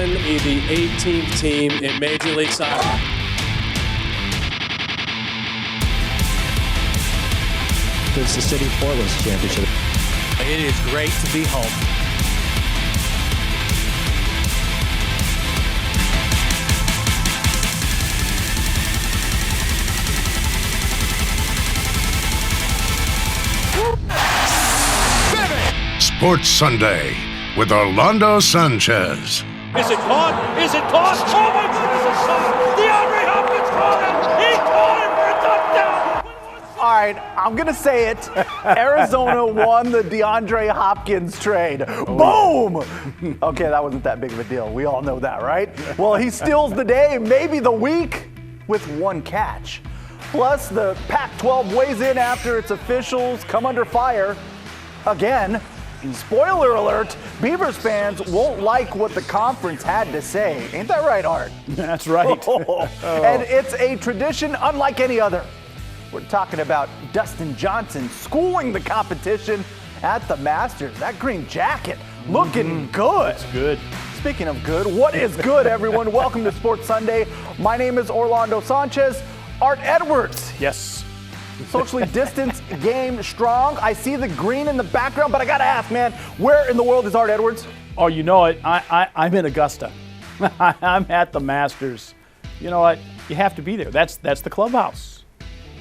can be the 18th team in Major League Soccer. It's the City of Portland's championship. It is great to be home. Sports Sunday with Orlando Sanchez. Is it caught? Is it caught? Oh my goodness, it's shot! DeAndre Hopkins caught it! He caught it for a touchdown! All right, I'm going to say it. Arizona won the DeAndre Hopkins trade. Boom! Okay, that wasn't that big of a deal. We all know that, right? Well, he steals the day, maybe the week, with one catch. Plus, the Pac-12 weighs in after its officials come under fire again. Spoiler alert, Beavers fans won't like what the conference had to say. Ain't that right, Art? That's right. And it's a tradition unlike any other. We're talking about Dustin Johnson schooling the competition at the Masters. That green jacket looking good. It's good. Speaking of good, what is good, everyone? Welcome to Sports Sunday. My name is Orlando Sanchez. Art Edwards. Yes. Socially distanced game strong. I see the green in the background, but I gotta ask, man, where in the world is Art Edwards? Oh, you know it. I'm in Augusta. I'm at the Masters. You know what? You have to be there. That's the clubhouse.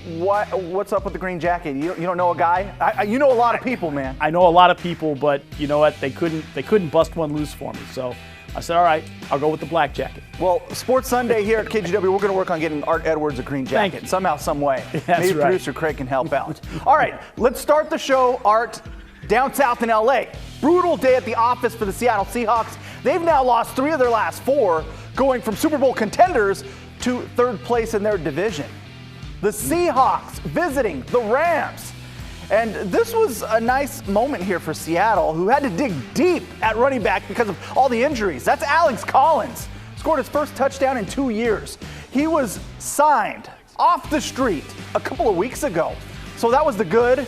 What's up with the green jacket? You don't know a guy? You know a lot of people, man. I know a lot of people, but you know what? They couldn't bust one loose for me. So I said, all right, I'll go with the black jacket. Well, Sports Sunday here at KGW, we're going to work on getting Art Edwards a green jacket somehow, some way. Maybe right. Producer Craig can help out. All right, let's start the show, Art, down south in L.A. Brutal day at the office for the Seattle Seahawks. They've now lost 3 of their last 4, going from Super Bowl contenders to 3rd place in their division. The Seahawks visiting the Rams. And this was a nice moment here for Seattle, who had to dig deep at running back because of all the injuries. That's Alex Collins. Scored his first touchdown in 2 years. He was signed off the street a couple of weeks ago. So that was the good,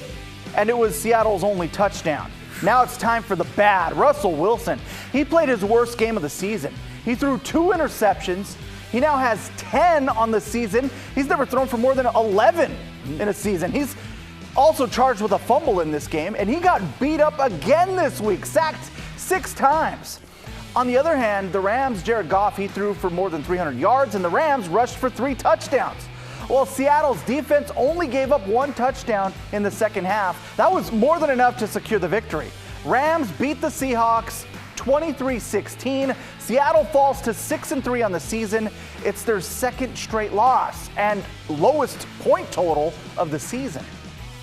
and it was Seattle's only touchdown. Now it's time for the bad. Russell Wilson. He played his worst game of the season. He threw 2 interceptions. He now has 10 on the season. He's never thrown for more than 11 in a season. He's also charged with a fumble in this game, and he got beat up again this week, sacked 6 times. On the other hand, the Rams, Jared Goff, he threw for more than 300 yards, and the Rams rushed for 3 touchdowns. Well, Seattle's defense only gave up 1 touchdown in the second half. That was more than enough to secure the victory. Rams beat the Seahawks 23-16. Seattle falls to 6-3 on the season. It's their 2nd straight loss and lowest point total of the season.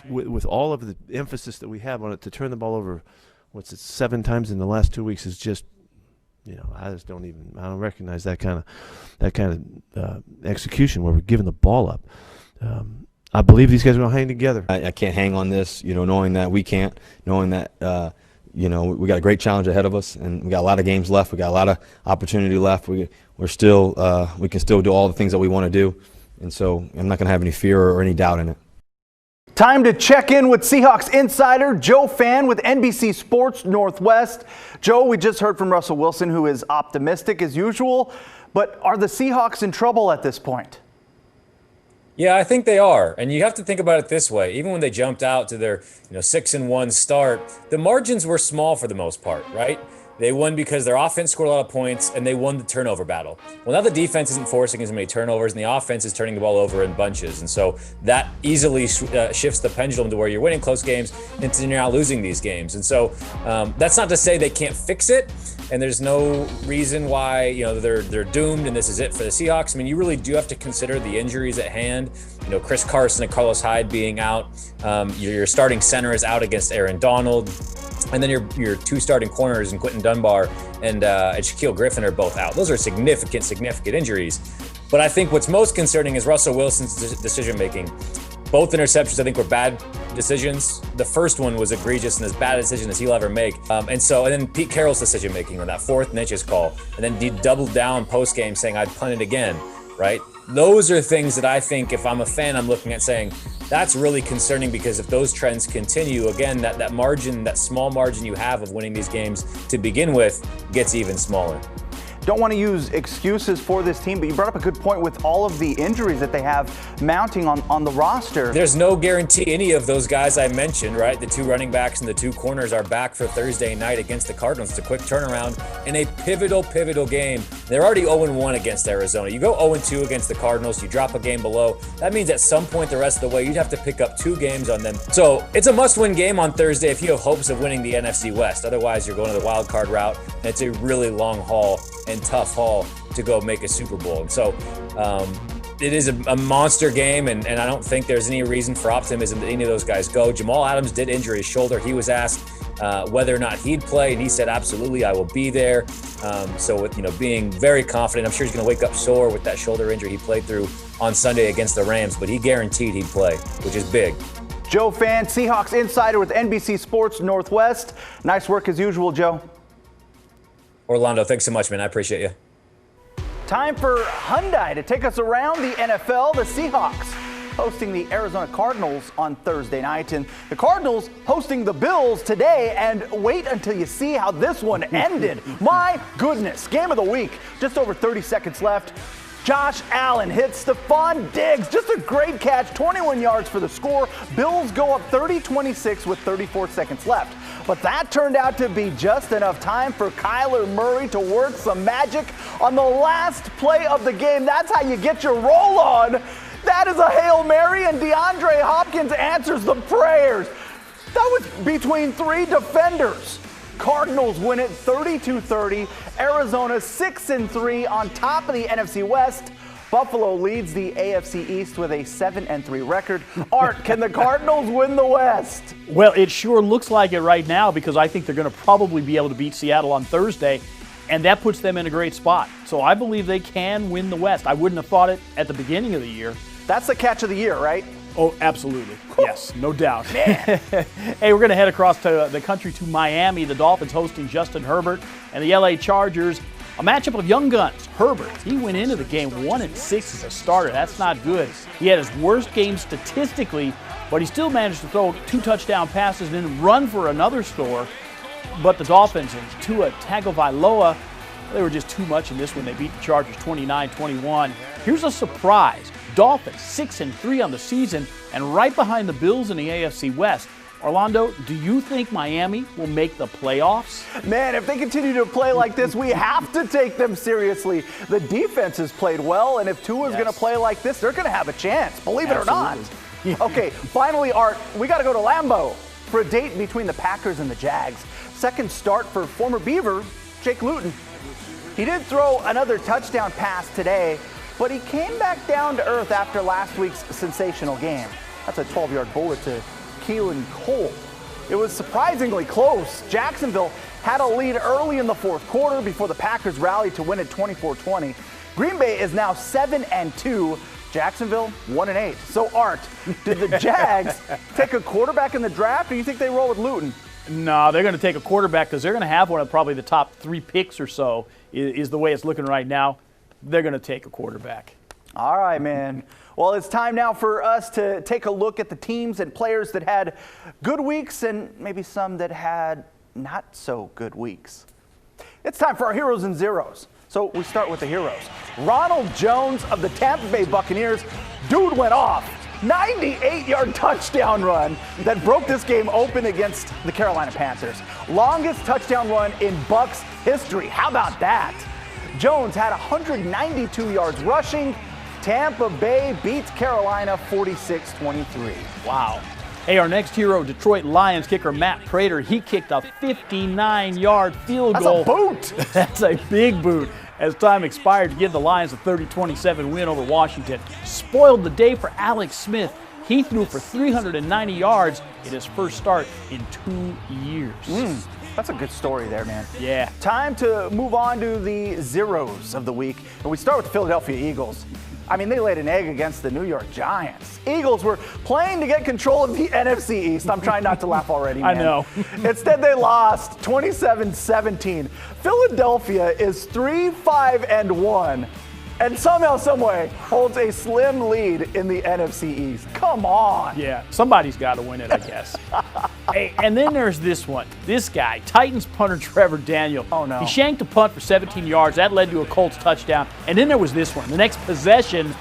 With all of the emphasis that we have on it, to turn the ball over, 7 times in the last 2 weeks is just, I don't recognize that kind of execution where we're giving the ball up. I believe these guys are going to hang together. I can't hang on this, knowing that we can't, knowing that, we got a great challenge ahead of us, and we got a lot of games left. We got a lot of opportunity left. We can still do all the things that we want to do, and so I'm not going to have any fear or any doubt in it. Time to check in with Seahawks insider Joe Fan with NBC Sports Northwest. Joe, we just heard from Russell Wilson, who is optimistic as usual, but are the Seahawks in trouble at this point? Yeah, I think they are. And you have to think about it this way. Even when they jumped out to their 6-1 start, the margins were small for the most part, right? They won because their offense scored a lot of points, and they won the turnover battle. Well, now the defense isn't forcing as many turnovers, and the offense is turning the ball over in bunches. And so that easily shifts the pendulum to where you're winning close games and you're now losing these games. And so that's not to say they can't fix it, and there's no reason why they're doomed and this is it for the Seahawks. I mean, you really do have to consider the injuries at hand. Chris Carson and Carlos Hyde being out. Your starting center is out against Aaron Donald. And then your 2 starting corners in Quentin Dunbar and Shaquille Griffin are both out. Those are significant injuries. But I think what's most concerning is Russell Wilson's decision-making. Both interceptions, I think, were bad decisions. The first one was egregious and as bad a decision as he'll ever make. And then Pete Carroll's decision-making on that 4th and inches call. And then he doubled down post-game saying, I'd punt it again, right? Those are things that I think, if I'm a fan, I'm looking at saying, that's really concerning, because if those trends continue, again, that margin, that small margin you have of winning these games to begin with, gets even smaller. don't want to use excuses for this team, but you brought up a good point with all of the injuries that they have mounting on the roster. There's no guarantee any of those guys I mentioned, right? The 2 running backs and the 2 corners are back for Thursday night against the Cardinals. It's a quick turnaround in a pivotal game. They're already 0-1 against Arizona. You go 0-2 against the Cardinals, you drop a game below. That means at some point the rest of the way, you'd have to pick up 2 games on them. So it's a must-win game on Thursday if you have hopes of winning the NFC West. Otherwise, you're going to the wild card route, and it's a really long haul and tough haul to go make a Super Bowl. And so it is a monster game, and I don't think there's any reason for optimism that any of those guys go. Jamal Adams did injure his shoulder. He was asked whether or not he'd play, and he said, absolutely, I will be there. So with, being very confident, I'm sure he's going to wake up sore with that shoulder injury he played through on Sunday against the Rams, but he guaranteed he'd play, which is big. Joe Fan, Seahawks insider with NBC Sports Northwest. Nice work as usual, Joe. Orlando, thanks so much, man. I appreciate you. Time for Hyundai to take us around the NFL. The Seahawks hosting the Arizona Cardinals on Thursday night, and the Cardinals hosting the Bills today. And wait until you see how this one ended. My goodness, game of the week. Just over 30 seconds left. Josh Allen hits Stephon Diggs. Just a great catch, 21 yards for the score. Bills go up 30-26 with 34 seconds left. But that turned out to be just enough time for Kyler Murray to work some magic on the last play of the game. That's how you get your roll on. That is a Hail Mary, and DeAndre Hopkins answers the prayers. That was between 3 defenders. Cardinals win it 32-30. Arizona 6-3 on top of the NFC West. Buffalo leads the AFC East with a 7-3 record. Art, can the Cardinals win the West? Well, it sure looks like it right now, because I think they're going to probably be able to beat Seattle on Thursday, and that puts them in a great spot. So I believe they can win the West. I wouldn't have thought it at the beginning of the year. That's the catch of the year, right? Oh, absolutely. Yes, no doubt. Hey, we're going to head across to the country to Miami. The Dolphins hosting Justin Herbert and the LA Chargers. A matchup of young guns. Herbert, he went into the game 1-6 as a starter. That's not good. He had his worst game statistically, but he still managed to throw 2 touchdown passes and then run for another score. But the Dolphins and Tua Tagovailoa, they were just too much in this one. They beat the Chargers 29-21. Here's a surprise. Dolphins 6-3 on the season and right behind the Bills in the AFC West. Orlando, do you think Miami will make the playoffs? Man, if they continue to play like this, we have to take them seriously. The defense has played well, and if Tua's going to play like this, they're going to have a chance, believe it or not. Okay, finally, Art, we got to go to Lambeau for a date between the Packers and the Jags. Second start for former Beaver, Jake Luton. He did throw another touchdown pass today, but he came back down to earth after last week's sensational game. That's a 12-yard bullet to Keelan Cole. It was surprisingly close. Jacksonville had a lead early in the fourth quarter before the Packers rallied to win at 24-20. Green Bay is now 7-2. Jacksonville 1-8. So Art, did the Jags take a quarterback in the draft, or do you think they roll with Luton? No, they're going to take a quarterback because they're going to have one of probably the top 3 picks or so is the way it's looking right now. They're going to take a quarterback. All right, man. Well, it's time now for us to take a look at the teams and players that had good weeks and maybe some that had not so good weeks. It's time for our heroes and zeros. So we start with the heroes. Ronald Jones of the Tampa Bay Buccaneers. Dude went off. 98-yard touchdown run that broke this game open against the Carolina Panthers. Longest touchdown run in Bucs history. How about that? Jones had 192 yards rushing. Tampa Bay beats Carolina 46-23. Wow. Hey, our next hero, Detroit Lions kicker Matt Prater, he kicked a 59-yard field goal. That's a boot. That's a big boot. As time expired to give the Lions a 30-27 win over Washington. Spoiled the day for Alex Smith. He threw for 390 yards in his first start in 2 years. That's a good story there, man. Yeah. Time to move on to the zeros of the week. And we start with the Philadelphia Eagles. I mean, they laid an egg against the New York Giants. Eagles were playing to get control of the NFC East. I'm trying not to laugh already, man. I know. Instead, they lost 27-17. Philadelphia is 3-5-1 and somehow, someway holds a slim lead in the NFC East. Come on. Yeah, somebody's got to win it, I guess. Hey, and then there's this one. This guy, Titans punter Trevor Daniel. Oh, no. He shanked a punt for 17 yards. That led to a Colts touchdown. And then there was this one. The next possession,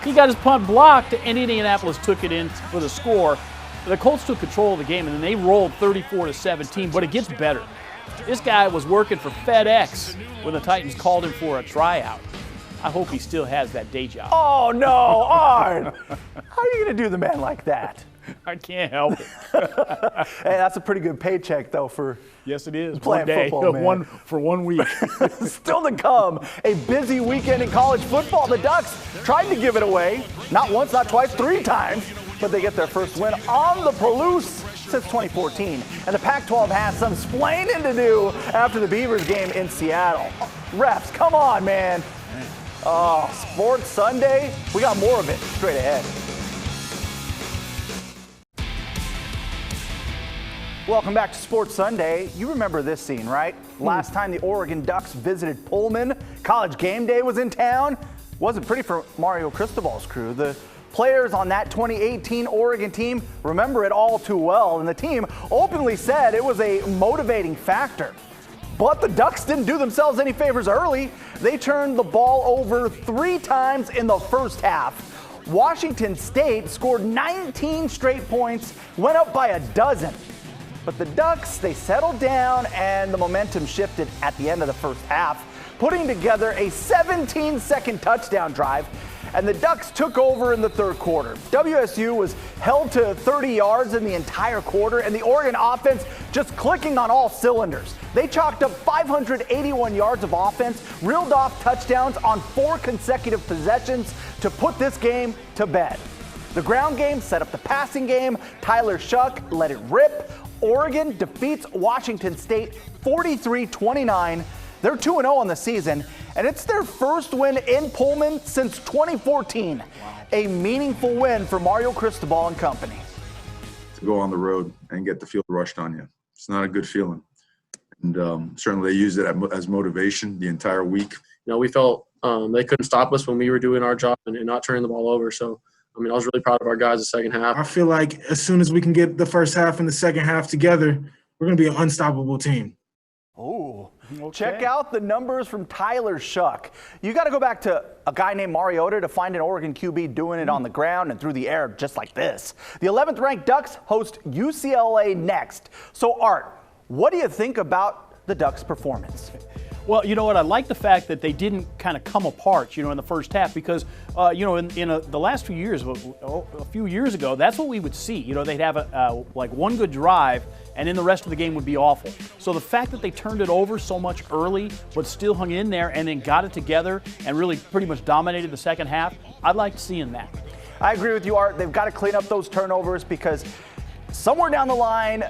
he got his punt blocked, and Indianapolis took it in for the score. The Colts took control of the game, and then they rolled 34-17. But it gets better. This guy was working for FedEx when the Titans called him for a tryout. I hope he still has that day job. Oh, no, Art. How are you going to do the man like that? I can't help it. Hey, that's a pretty good paycheck, though, for yes, it is. playing One day, football, man. for 1 week. Still to come, a busy weekend in college football. The Ducks tried to give it away, not once, not twice, 3 times, but they get their first win on the Palouse since 2014. And the Pac-12 has some splaining to do after the Beavers game in Seattle. Refs, come on, man. Oh, Sports Sunday. We got more of it straight ahead. Welcome back to Sports Sunday. You remember this scene, right? Last time the Oregon Ducks visited Pullman, College Game Day was in town. Wasn't pretty for Mario Cristobal's crew. The players on that 2018 Oregon team remember it all too well, and the team openly said it was a motivating factor. But the Ducks didn't do themselves any favors early. They turned the ball over 3 times in the first half. Washington State scored 19 straight points, went up by a dozen. But the Ducks, they settled down, and the momentum shifted at the end of the first half, putting together a 17-second touchdown drive, and the Ducks took over in the third quarter. WSU was held to 30 yards in the entire quarter, and the Oregon offense just clicking on all cylinders. They chalked up 581 yards of offense, reeled off touchdowns on 4 consecutive possessions to put this game to bed. The ground game set up the passing game. Tyler Shuck let it rip. Oregon defeats Washington State 43-29. They're 2-0 on the season, and it's their first win in Pullman since 2014. Wow. A meaningful win for Mario Cristobal and company. To go on the road and get the field rushed on you, it's not a good feeling. And certainly they used it as motivation the entire week. You know, we felt they couldn't stop us when we were doing our job and not turning the ball over. So, I mean, I was really proud of our guys the second half. I feel like as soon as we can get the first half and the second half together, we're going to be an unstoppable team. Oh, okay. Check out the numbers from Tyler Shuck. You got to go back to a guy named Mariota to find an Oregon QB doing it on the ground and through the air just like this. The 11th ranked Ducks host UCLA next. So, Art, what do you think about the Ducks' performance? Well, you know what? I like the fact that they didn't kind of come apart, in the first half because, the last few years, a few years ago, that's what we would see. They'd have one good drive, and then the rest of the game would be awful. So the fact that they turned it over so much early, but still hung in there and then got it together and really pretty much dominated the second half, I liked seeing that. I agree with you, Art. They've got to clean up those turnovers because somewhere down the line,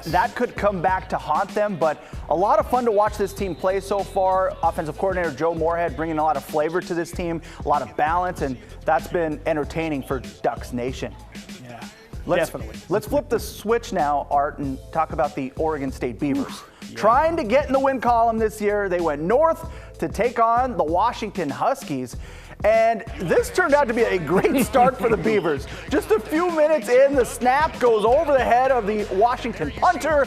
that could come back to haunt them, but a lot of fun to watch this team play so far. Offensive coordinator Joe Moorhead bringing a lot of flavor to this team, a lot of balance, and that's been entertaining for Ducks Nation. Yeah, definitely. Let's flip the switch now, Art, and talk about the Oregon State Beavers. Trying to get in the win column this year, they went north to take on the Washington Huskies. And this turned out to be a great start for the Beavers. Just a few minutes in, the snap goes over the head of the Washington punter,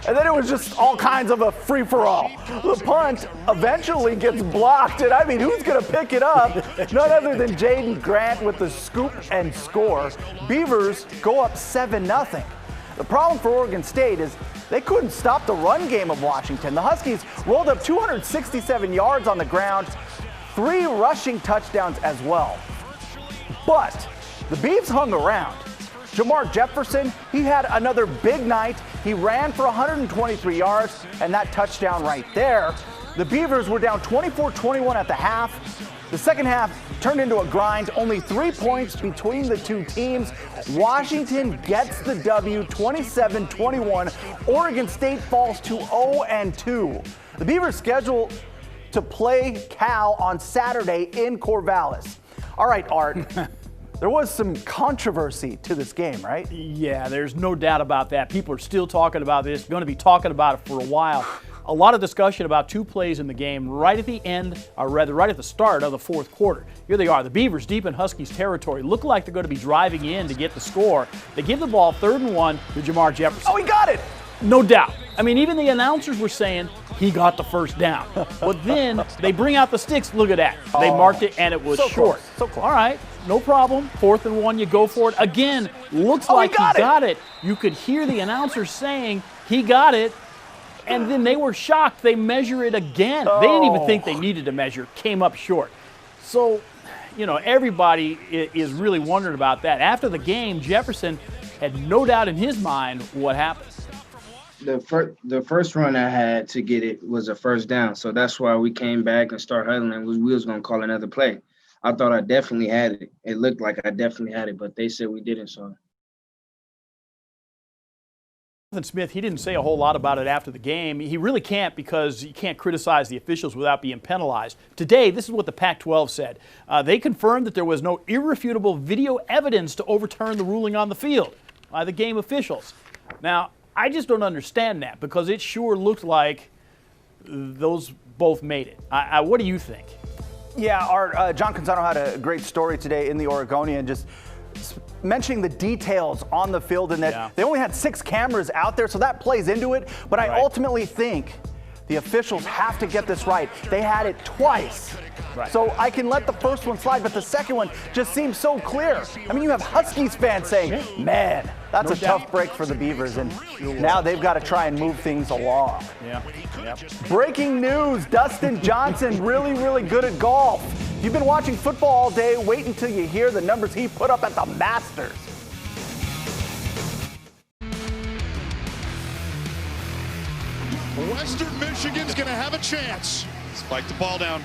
and then it was just all kinds of a free-for-all. The punt eventually gets blocked, and I mean, who's going to pick it up? None other than Jaden Grant with the scoop and score. Beavers go up 7-0. The problem for Oregon State is they couldn't stop the run game of Washington. The Huskies rolled up 267 yards on the ground, 3 rushing touchdowns as well. But the Beavs hung around. Jamar Jefferson, he had another big night. He ran for 123 yards, and that touchdown right there. The Beavers were down 24-21 at the half. The second half turned into a grind, only 3 points between the two teams. Washington gets the W, 27-21. Oregon State falls to 0-2. The Beavers schedule to play Cal on Saturday in Corvallis. All right, Art, there was some controversy to this game, right? Yeah, there's no doubt about that. People are still talking about this, going to be talking about it for a while. a lot of discussion about two plays in the game right at the end, or rather right at the start of the fourth quarter. Here they are, the Beavers deep in Huskies territory. Look like they're going to be driving in to get the score. They give the ball 3rd and 1 to Jamar Jefferson. Oh, he got it! No doubt. I mean, even the announcers were saying he got the first down. But then they bring out the sticks. Look at that. They marked it, and it was so short. Close. So close. All right, no problem. 4th and 1, you go for it. Again, looks like he got it. You could hear the announcers saying he got it, and then they were shocked. They measure it again. They didn't even think they needed to measure. Came up short. So, you know, everybody is really wondering about that. After the game, Jefferson had no doubt in his mind what happened. The first run I had to get it was a first down, so that's why we came back and started huddling. We was going to call another play. I thought I definitely had it. It looked like I definitely had it, but they said we didn't, so. Jonathan Smith, he didn't say a whole lot about it after the game. He really can't, because you can't criticize the officials without being penalized. Today, this is what the Pac-12 said. They confirmed that there was no irrefutable video evidence to overturn the ruling on the field by the game officials. Now, I just don't understand that, because it sure looked like those both made it. What do you think? Yeah, our John Canzano had a great story today in the Oregonian, just mentioning the details on the field, and that they only had 6 cameras out there, so that plays into it. But I ultimately think the officials have to get this right. They had it twice. So I can let the first one slide, but the second one just seems so clear. I mean, you have Huskies fans saying, man, that's a tough break for the Beavers, and now they've got to try and move things along. Breaking news, Dustin Johnson, really, really good at golf. If you've been watching football all day, wait until you hear the numbers he put up at the Masters. Western Michigan's going to have a chance. Spike the ball down.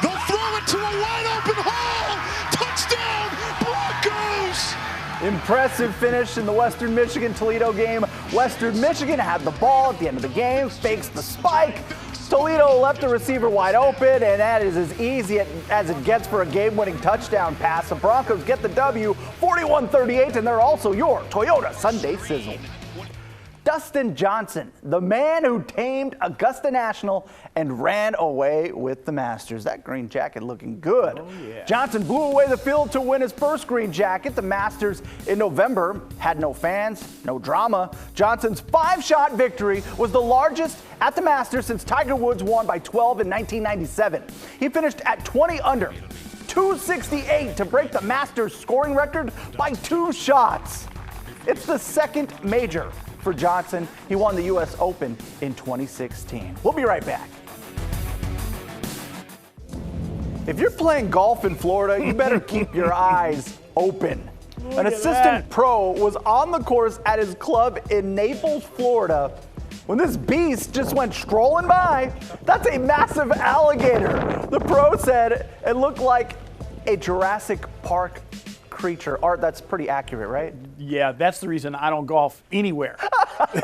They'll throw it to a wide open hole. Touchdown, Broncos! Impressive finish in the Western Michigan-Toledo game. Western Michigan had the ball at the end of the game, fakes the spike. Toledo left the receiver wide open, and that is as easy as it gets for a game-winning touchdown pass. The Broncos get the W, 41-38, and they're also your Toyota Sunday Sizzle. Dustin Johnson, the man who tamed Augusta National and ran away with the Masters. That green jacket looking good. Oh, yeah. Johnson blew away the field to win his first green jacket. The Masters in November had no fans, no drama. Johnson's 5-shot victory was the largest at the Masters since Tiger Woods won by 12 in 1997. He finished at 20 under, 268 to break the Masters scoring record by 2 shots. It's the second major for Johnson. He won the U.S. Open in 2016. We'll be right back. If you're playing golf in Florida, you better keep your eyes open. An assistant pro was on the course at his club in Naples, Florida, when this beast just went strolling by. That's a massive alligator. The pro said it looked like a Jurassic Park creature. Art, that's pretty accurate, right? Yeah, that's the reason I don't golf anywhere.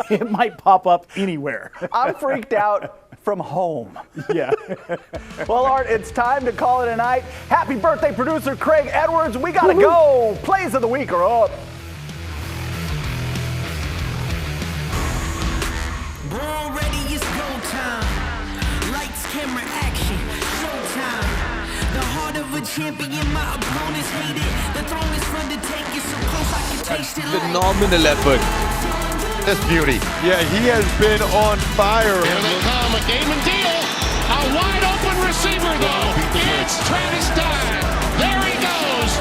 It might pop up anywhere. I'm freaked out from home. Yeah. Well, Art, it's time to call it a night. Happy birthday, producer Craig Edwards. We gotta go. Plays of the week are up. We're all ready, it's go time. Lights, camera, action, showtime. The heart of a champion, my opponents hate it. The throne is fun to take it so close I can taste it. Phenomenal effort. That's beauty. Yeah, he has been on fire. Here they come, a game and deal. A wide open receiver though. It's Travis Dye. There he goes.